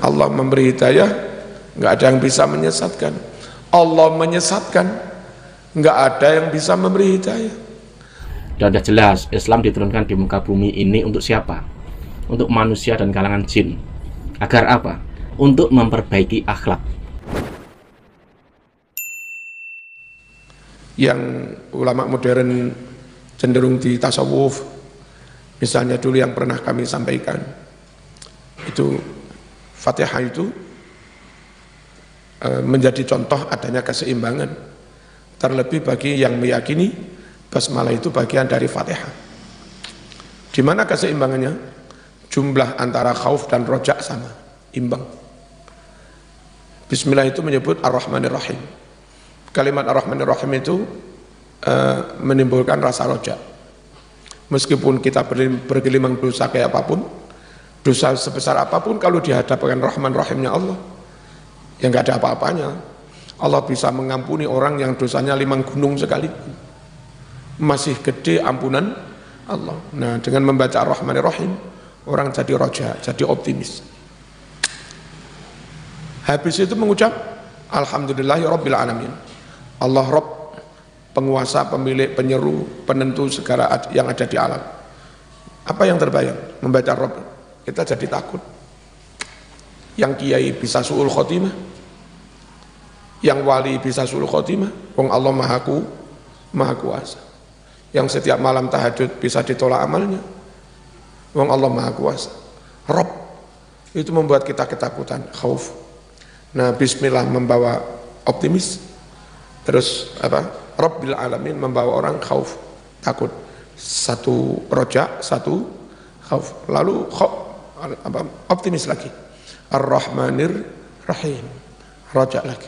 Allah memberi hidayah, nggak ada yang bisa menyesatkan. Allah menyesatkan, nggak ada yang bisa memberi hidayah. Dan sudah jelas Islam diturunkan di muka bumi ini untuk siapa? Untuk manusia dan kalangan jin. Agar apa? Untuk memperbaiki akhlak. Yang ulama modern cenderung di tasawuf, misalnya dulu yang pernah kami sampaikan, itu Fatihah itu menjadi contoh adanya keseimbangan, terlebih bagi yang meyakini basmalah itu bagian dari Fatihah. Di mana keseimbangannya? Jumlah antara khauf dan roja sama, imbang. Bismillah itu menyebut Ar-Rahmanir-Rahim. Kalimat Ar-Rahmanir-Rahim itu menimbulkan rasa roja. Meskipun kita bergelimang dosa kayak apapun, dosa sebesar apapun, kalau dihadapkan Rahman-Rahimnya Allah, ya nggak ada apa-apanya. Allah bisa mengampuni orang yang dosanya 5 gunung sekalipun, masih gede ampunan Allah. Nah, dengan membaca Ar-Rahmanir-Rahim, orang jadi roja, jadi optimis. Habis itu mengucap Alhamdulillahirabbil alamin. Allah Rabb, penguasa, pemilik, penyeru, penentu segala yang ada di alam. Apa yang terbayang? Membaca Rabb, kita jadi takut. Yang kiai bisa su'ul khotimah, yang wali bisa su'ul khotimah, wong Allah maha kuasa. Yang setiap malam tahajud bisa ditolak amalnya, wong Allah maha kuasa. Rabb itu membuat kita ketakutan, khauf. Nah, bismillah membawa optimis. Terus apa? Rabbil alamin membawa orang khauf, takut. Satu roja, satu khauf. Lalu optimis lagi. Ar-Rahmanir Rahim, roja lagi.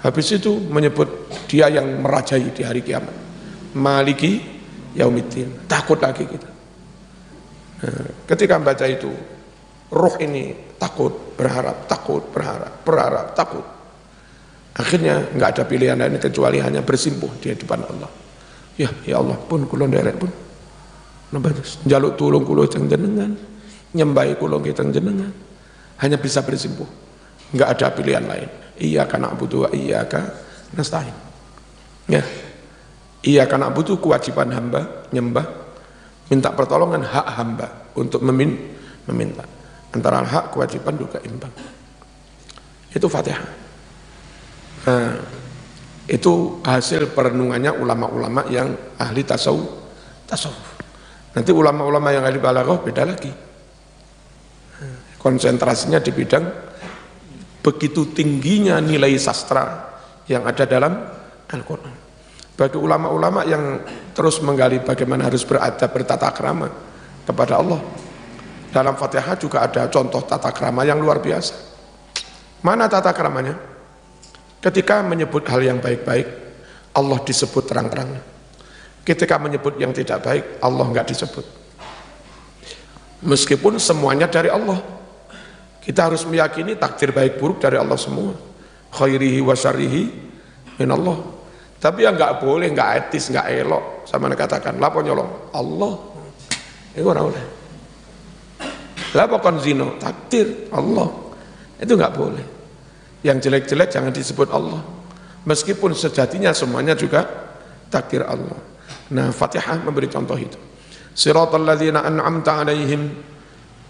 Habis itu menyebut dia yang merajai di hari kiamat, Maliki Yaumiddin, takut lagi kita. Nah, ketika membaca itu, ruh ini takut, berharap, takut, berharap, takut. Akhirnya nggak ada pilihan lain kecuali hanya bersimpuh di hadapan Allah. Ya Allah pun kulon derek pun, jaluk tulung kulo ceng jenengan, nyembai kulo ceng jenengan, hanya bisa bersimpuh, nggak ada pilihan lain. Iyyaka na'budu wa iyyaka nasta'in. Ya, iyyaka na'budu kewajiban hamba nyembah, minta pertolongan hak hamba untuk meminta. Antara hak kewajiban juga imbang. Itu Fatihah. Nah, itu hasil perenungannya ulama-ulama yang ahli tasawuf. Nanti ulama-ulama yang ahli balaghah beda lagi. Konsentrasinya di bidang begitu tingginya nilai sastra yang ada dalam Al-Quran. Bagi ulama-ulama yang terus menggali bagaimana harus beradab, bertata krama kepada Allah, dalam Fatihah juga ada contoh tata krama yang luar biasa. Mana tata kramanya? Ketika menyebut hal yang baik-baik, Allah disebut terang-terang. Ketika menyebut yang tidak baik, Allah enggak disebut. Meskipun semuanya dari Allah, kita harus meyakini takdir baik buruk dari Allah semua. Khairihi wa syarrihi min Allah. Tapi yang enggak boleh, enggak etis, enggak elok, sama katakan, lapo nyolong Allah. Itu ora oleh. Lapo kon zina, takdir Allah. Itu enggak boleh. Yang jelek-jelek jangan disebut Allah, meskipun sejatinya semuanya juga takdir Allah. Nah, Fatihah memberi contoh itu. Siratal ladzina an'amta alaihim,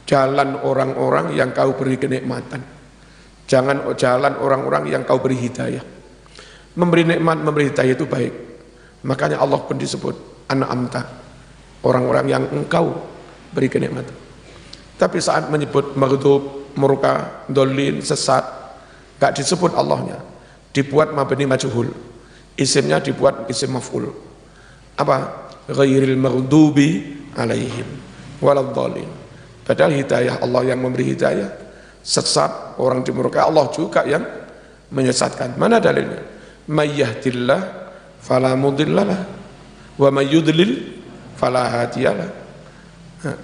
jalan orang-orang yang kau beri kenikmatan. Jangan jalan orang-orang yang kau beri hidayah. Memberi nikmat, memberi hidayah itu baik. Makanya Allah pun disebut an'amta, orang-orang yang engkau beri kenikmatan. Tapi saat menyebut maghdub, murka, dolin, sesat, gak disebut Allahnya, dibuat mabni majhul, isimnya dibuat isim maf'ul. Apa? Ghairil maghdubi alaihim waladhdallin. Padahal hidayah Allah yang memberi hidayah, sesat orang dimurkai Allah juga yang menyesatkan. Mana dalilnya? May yahdillah fala mudhillalah wa may yudlil fala hadiyalah.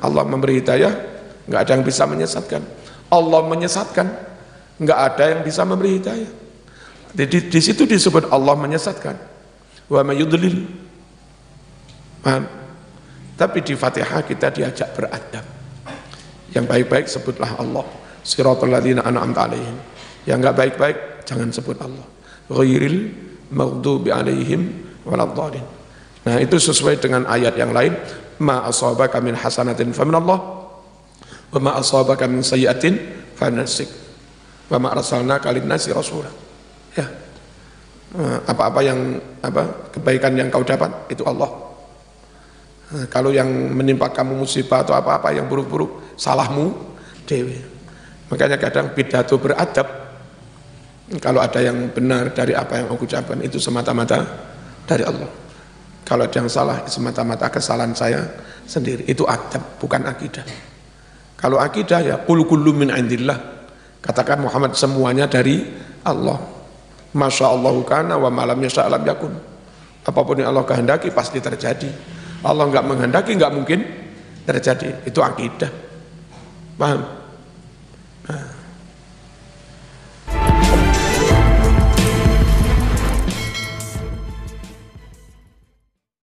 Allah memberi hidayah, enggak ada yang bisa menyesatkan. Allah menyesatkan, enggak ada yang bisa memberi hidayah. Di situ disebut Allah menyesatkan. Wa may yudlil. Paham? Tapi di Fatihah kita diajak beradab. Yang baik-baik sebutlah Allah. siratal ladzina an'amta 'alaihim. Yang enggak baik-baik jangan sebut Allah. Ghairil maghdubi 'alaihim waladdallin. Nah, itu sesuai dengan ayat yang lain, ma asabaka min hasanatin faminallah wa ma asabaka min sayyi'atin fanasik. Wa ma arsalnaka lin-nasi rasula. Ya. Apa-apa yang kebaikan yang kau dapat itu Allah. Kalau yang menimpa kamu musibah atau apa-apa yang buruk-buruk, salahmu dewi. Makanya kadang pidato beradab, kalau ada yang benar dari apa yang aku ucapkan itu semata-mata dari Allah. Kalau ada yang salah semata-mata kesalahan saya sendiri. Itu adab, bukan akidah. Kalau akidah ya qul kullu min indillah. Katakan Muhammad semuanya dari Allah. Masya Allah kana wa malam yasha' lam yakun. Apapun yang Allah kehendaki pasti terjadi. Allah enggak menghendaki enggak mungkin terjadi. Itu akidah. Paham?